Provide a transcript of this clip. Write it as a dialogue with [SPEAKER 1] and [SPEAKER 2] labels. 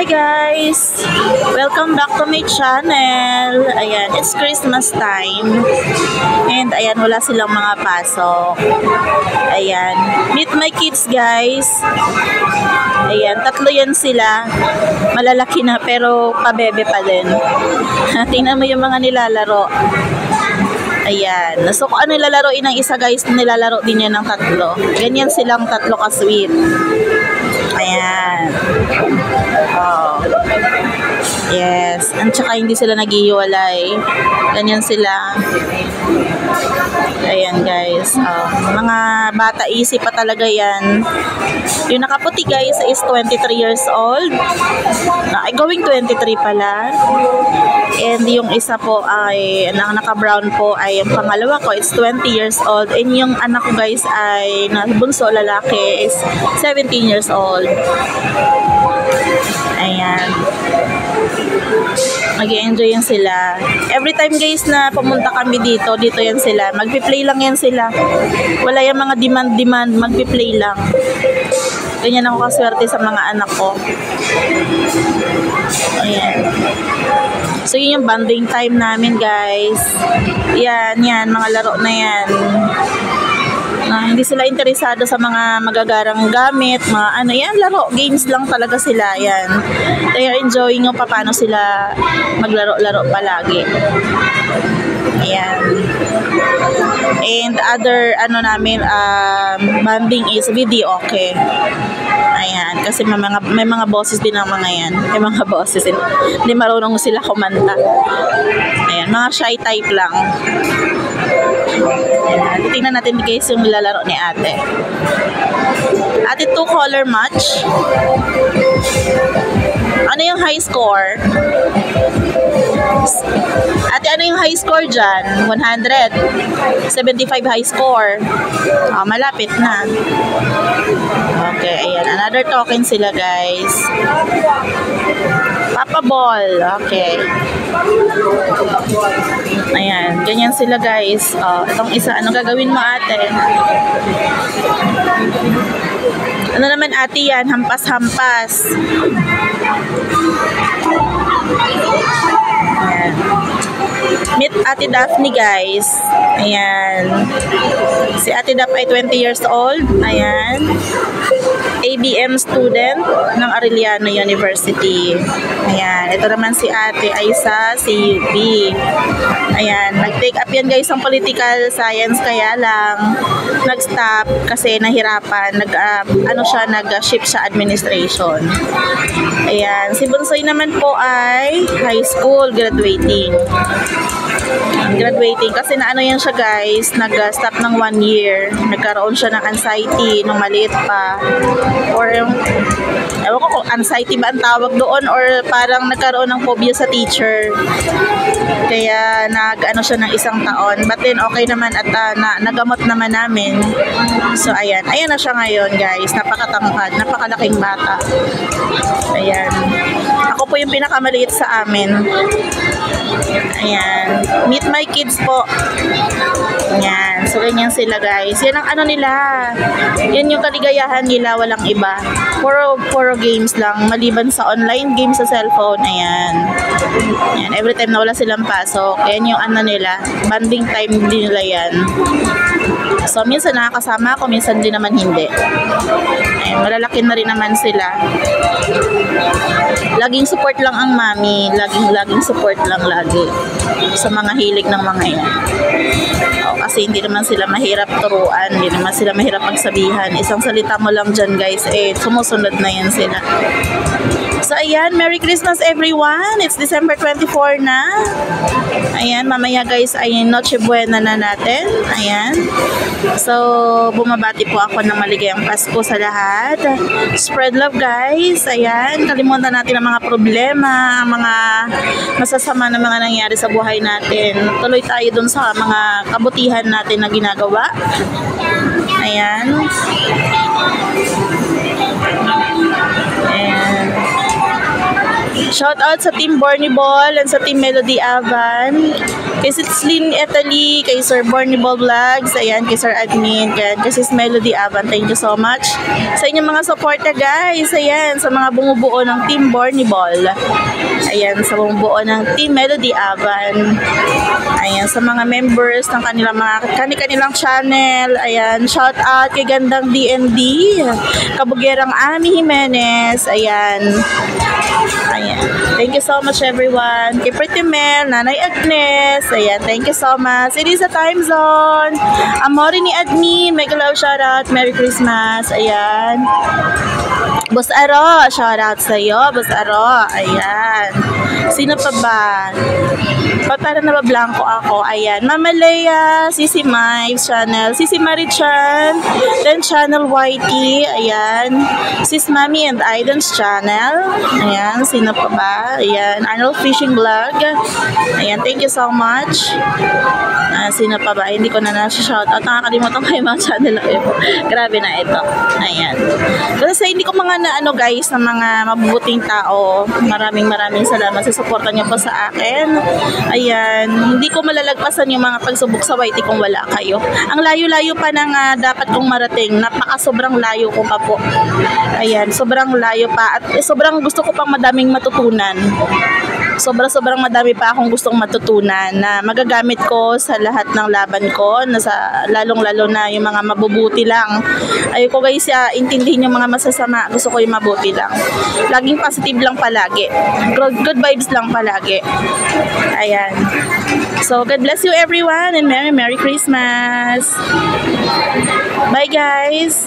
[SPEAKER 1] Hi guys! Welcome back to my channel. Ayan, it's Christmas time. And ayan, wala silang mga pasok. Ayan, meet my kids guys. Ayan, tatlo yan sila. Malalaki na pero pabebe pa din. Tingnan mo yung mga nilalaro. Ayan. So, kung ano nilalaroin ng isa guys, nilalaro din yan ng tatlo. Ganyan silang tatlo ka-sweet. Ayan. Oh. Yes. At saka hindi sila naghihiwalay. Ganyan sila. Ayan guys. Oh. Mga bata, easy pa talaga yan. Yung nakaputi guys is 23 years old. Ay, going 23 pala. And yung isa po ay, ang naka-brown po ay yung pangalawa ko, it's 20 years old. And yung anak ko guys ay, bunso lalaki is 17 years old. Ayan. Mag-i-enjoy yan sila. Every time guys na pumunta kami dito yan sila. Magpi-play lang yan sila. Wala yung mga demand, magpi-play lang. Ganyan ako kaswerte sa mga anak ko. Ayan. So yun yung bonding time namin guys. Yan, mga laro na yan. Hindi sila interesado sa mga magagarang gamit, mga ano yan, laro, games lang talaga sila, yan. They are enjoying yung paano sila maglaro-laro palagi. Ayan. And other, bonding is video, okay. Ayan, kasi may mga bosses din ang mga yan. May mga bosses din. Hindi marunong sila kumanta. Ayan, mga shy type lang. Ayan, tingnan natin guys yung nilalaro ni ate. Ate, 2-color match. Ano yung high score? Ate, ano yung high score dyan? 100? 75 high score. Oh, malapit na. Okay, ayan. Another token sila guys. Papa Ball. Okay. Ayan. Ganyan sila guys. Oh, itong isa. Anong gagawin mo ate? Ano naman ate yan? Hampas-hampas. Ayan. Meet Ate Daphne guys. Ayan. Si Ate Daph ay 20 years old. Ayan. ABM student ng Arellano University. Ayan. Ito naman si Ate ay sa CUP. Ayan. Nag-take up yan guys ang political science, kaya lang nag-stop kasi nahirapan. Nag-shift sa administration. Ayan. Si Bunsoy naman po ay high school graduating. Kasi naano yan siya guys, nag-stop ng 1 year. Nagkaroon siya ng anxiety nung maliit pa. Or ewan ko kung anxiety ba ang tawag doon, or parang nagkaroon ng phobia sa teacher. Kaya nag-ano siya ng 1 taon. But then okay naman at nagamot naman namin. So ayan na siya ngayon guys. Napakatangkad, napakalaking bata. Ayan. Ako po yung pinakamaliit sa amin. Ayan. Meet my kids po. Ayan. So, ganyan sila guys. Yan ang ano nila. Yan yung kaligayahan nila. Walang iba. Puro games lang. Maliban sa online games sa cellphone. Ayan. Ayan. Every time na wala silang pasok. Ayan yung ano nila. Bonding time din nila yan. So, minsan nakakasama ako. Minsan din naman hindi. Ayan. Malalaki na rin naman sila. Laging support lang ang mami. Laging support lang lagi. Sa mga hilig ng mga yan. Kasi hindi naman sila mahirap turuan, hindi naman sila mahirap magsabihan. Isang salita mo lang dyan guys, sumusunod na yan sila. So ayan, Merry Christmas everyone. It's December 24 na. Ayan, mamaya guys ay Noche Buena na natin. Ayan. So, bumabati po ako ng maligayang Pasko sa lahat. Spread love guys. Ayan, kalimutan natin ang mga problema, ang mga masasama na mga nangyari sa buhay natin. Tuloy tayo dun sa mga kabutihan natin na ginagawa. Ayan. Ayan. Shout out sa Team Borniball and sa Team Melody Avan. Kay Sitzlin Italy, kay Sir Borniball Vlogs, ayan, kay Sir Admin, kay Sis Melody Avan. Thank you so much sa inyong mga suporta guys. Ayan, sa mga bumubuo ng Team Borniball. Ayan, sa bumubuo ng Team Melody Avan. Ayan, sa mga members ng kanilang channel. Ayan, shout out kay Gandang DND, Kabugerang Ami Jimenez. Ayan. Ayan. Thank you so much everyone. Kay Pretty Mel, Nanay Agnes. Ayan, thank you so much. It is a time zone. Amore ni Admin, mega love shoutout. Merry Christmas. Ayan. Boss Aro, shoutout sa'yo. Boss Aro. Ayan. Sino pa ba? Para na ba blanco ako? Ayan. Mama Leia, Sisi Mives channel. Sisi Marichan. Then channel YT. Ayan. Sis Mami and Aiden's channel. Ayan. Sino pa ba? Ayan. Arnold Fishing Vlog. Ayan. Thank you so much. Sino pa ba? Hindi ko na na-shoutout. Nakakalimutan ko yung mga channel ko. Grabe na ito. Ayan. Kasi hindi ko mga guys, na mga mabubuting tao. Maraming salamat sa suporta niyo po sa akin. Ayan. Hindi ko malalagpasan yung mga pagsubok sa YT kung wala kayo. Ang layo-layo pa ng dapat kong marating. Sobrang layo ko pa po. Ayan. Sobrang layo pa. At sobrang gusto ko pang madaming matutunan. Sobrang madami pa akong gustong matutunan na magagamit ko sa lahat ng laban ko, lalong-lalo na yung mga mabubuti lang. Ayoko guys, intindihin yung mga masasama. Gusto ko yung mabuti lang. Laging positive lang palagi. Good vibes lang palagi. Ayan. So, God bless you everyone and Merry Christmas. Bye guys.